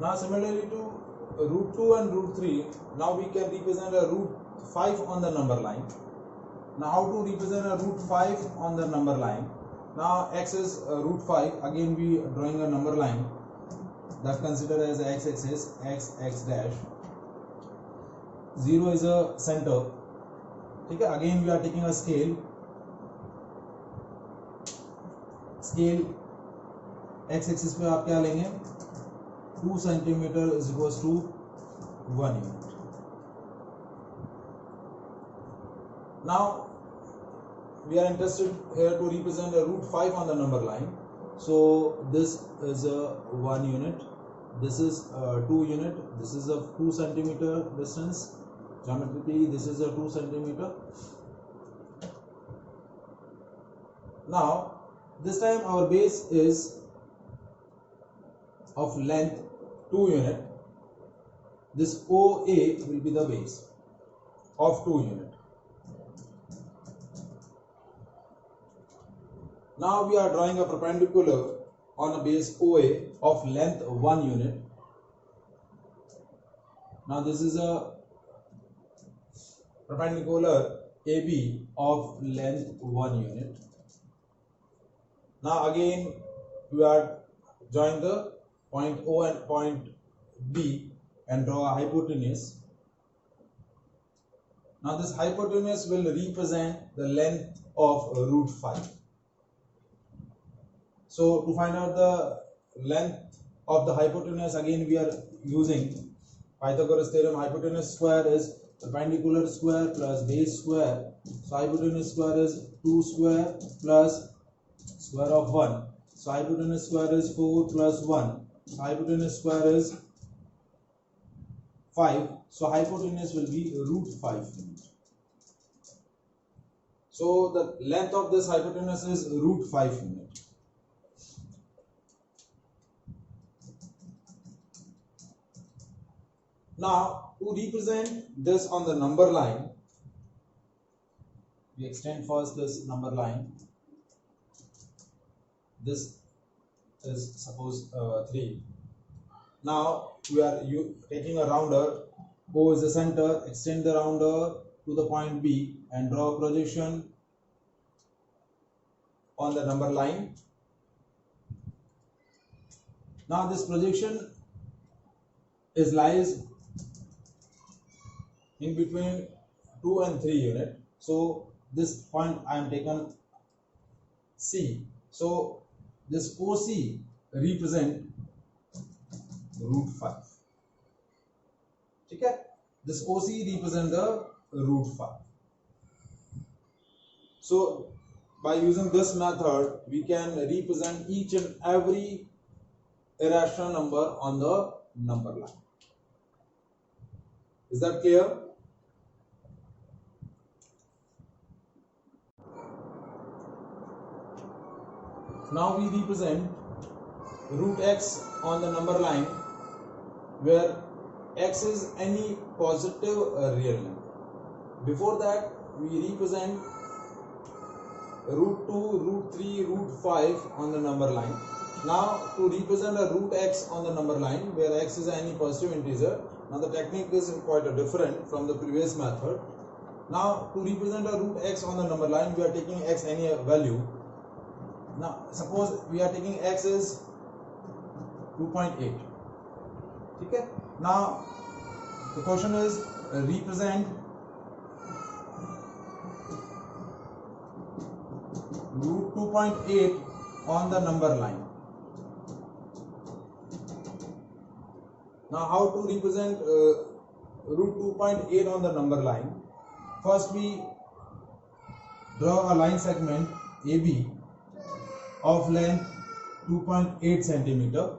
Now similarly to root 2 and root 3, now we can represent a root 5 on the number line. Now how to represent a root 5 on the number line? Now x is root 5, again we are drawing a number line that's considered as the x-axis, x dash. 0 is a center. Okay, again we are taking a scale x-axis पे आप क्या लेंगे 2 centimeter is equals to 1 unit. Now we are interested here to represent a root 5 on the number line. So this is a 1 unit, this is 2 unit, this is a 2 centimeter distance. Geometrically this is a 2 centimeter. Now this time our base is of length 2 unit. This OA will be the base of 2 unit. Now we are drawing a perpendicular on a base OA of length 1 unit. Now this is a perpendicular AB of length 1 unit. Now again we are join the point O and point B and draw a hypotenuse. Now this hypotenuse will represent the length of root 5. So to find out the length of the hypotenuse, again we are using Pythagoras theorem. Hypotenuse square is perpendicular square plus base square. So hypotenuse square is 2 square plus square of 1. So hypotenuse square is 4 plus 1. So hypotenuse square is 5. So hypotenuse will be root 5 unit. So the length of this hypotenuse is root 5 unit. Now to represent this on the number line, we extend first this number line. This is suppose 3. Now we are taking a rounder. O is the center. Extend the rounder to the point B and draw a projection on the number line. Now this projection lies in between 2 and 3 unit. So this point I am taken C. So this OC represent root 5. Okay? This OC represent the root 5. So by using this method, we can represent each and every irrational number on the number line. Is that clear? Now we represent root x on the number line where x is any positive real number. Before that we represent root 2, root 3, root 5 on the number line. Now to represent a root x on the number line where x is any positive integer, now the technique is quite different from the previous method. Now to represent a root x on the number line, we are taking x any value. Now suppose we are taking x is 2.8. Okay? Now the question is represent root 2.8 on the number line. Now how to represent root 2.8 on the number line? First we draw a line segment AB of length 2.8 centimeter.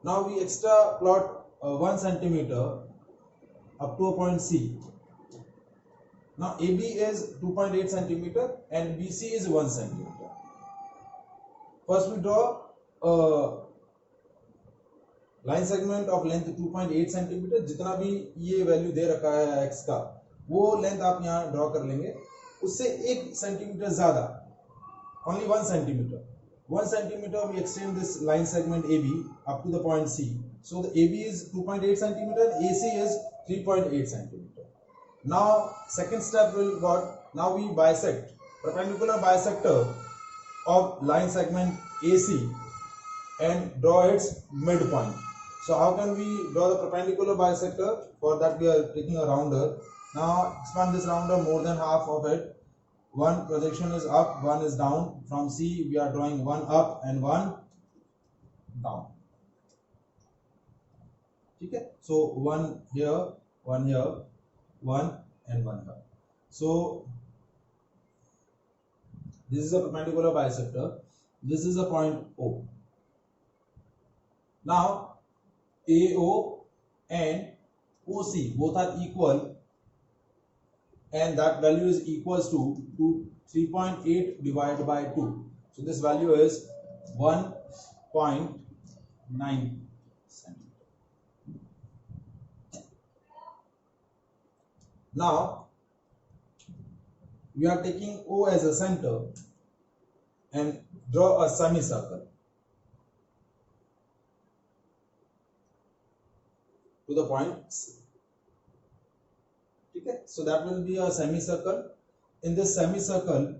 Now we extra plot 1 centimeter up to a point C. Now AB is 2.8 centimeter and BC is 1 centimeter. First we draw a line segment of length 2.8 centimeter. जितना भी ये value दे रखा है x का, वो length आप यहाँ draw कर लेंगे. उससे 1 सेंटीमीटर ज्यादा, only 1 centimetre, 1 centimeter we extend this line segment AB up to the point C. So the AB is 2.8 centimeter, AC is 3.8 centimeter. Now second step will what? Now we bisect perpendicular bisector of line segment AC and draw its midpoint. So how can we draw the perpendicular bisector? For that we are taking a rounder. Now expand this rounder more than half of it. One projection is up, one is down. From C we are drawing one up and one down. Okay? So one here, one here, one and one here. So this is a perpendicular bisector. This is a point O. Now AO and OC both are equal, and that value is equals to 3.8 divided by 2. So this value is 1.9 centimeter. Now we are taking O as a center and draw a semicircle to the point C. Okay, so that will be a semicircle. In this semicircle,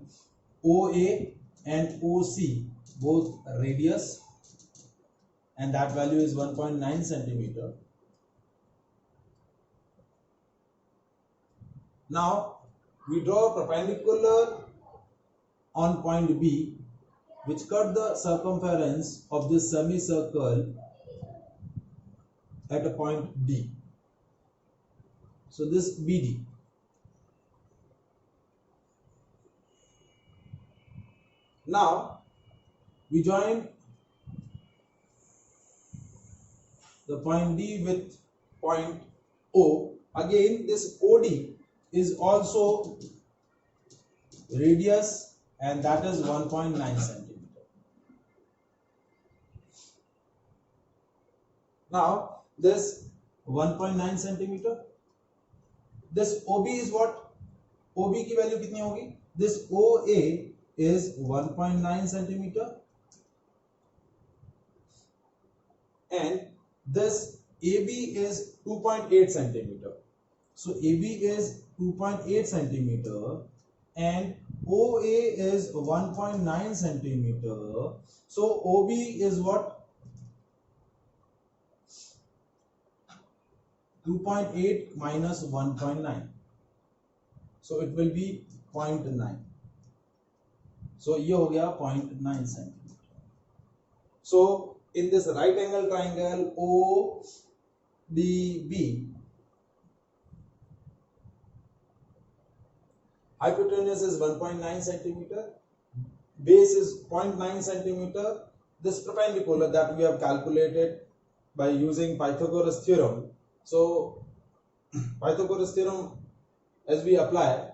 OA and OC both radius, and that value is 1.9 centimeter. Now we draw a perpendicular on point B, which cut the circumference of this semicircle at a point D. So this BD. Now we join the point D with point O. Again, this OD is also radius, and that is 1.9 centimeter. Now this 1.9 centimeter, this OB is what? OB की value कितनी होगी? This OA is 1.9 centimeter and this AB is 2.8 centimeter. So AB is 2.8 centimeter and OA is 1.9 centimeter. So OB is what? 2.8 minus 1.9. So it will be 0.9. So ये हो गया 0.9 centimeter. So in this right angle triangle ODB, hypotenuse is 1.9 centimeter, base is 0.9 centimeter. This perpendicular that we have calculated by using Pythagoras theorem. So Pythagoras theorem, as we apply,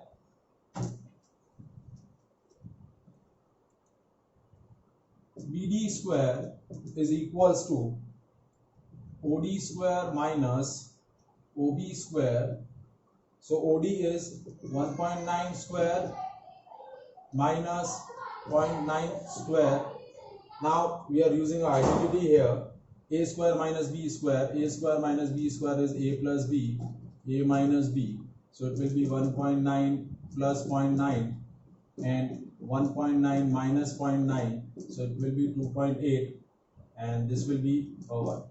BD square is equals to OD square minus OB square. So OD is 1.9 square minus 0.9 square. Now we are using our identity here. A square minus B square. A square minus B square is A plus B. A minus B. So it will be 1.9 plus 0.9 and 1.9 minus 0.9. So it will be 2.8 and this will be 1.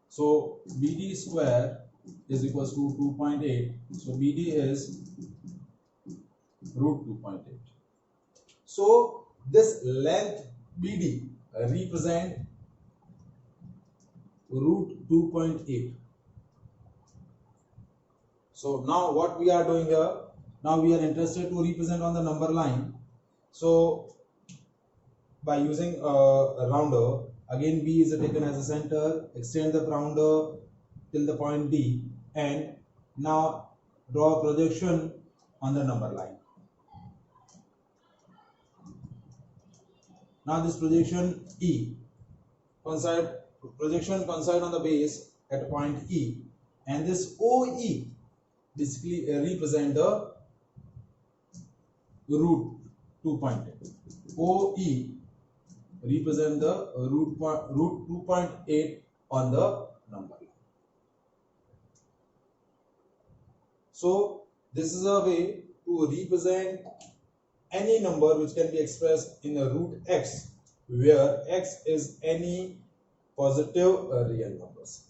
So BD square is equals to 2.8. So BD is root 2.8. So this length BD represent root 2.8. So now what we are doing here, now we are interested to represent on the number line. So by using a rounder, again B is taken as a center, extend the rounder till the point D and now draw a projection on the number line. Now this projection E, projection coincide on the base at point E, and this OE basically represent the root 2.8. OE represent the root 2.8 on the number line. So this is a way to represent any number which can be expressed in a root x, where x is any positive real numbers.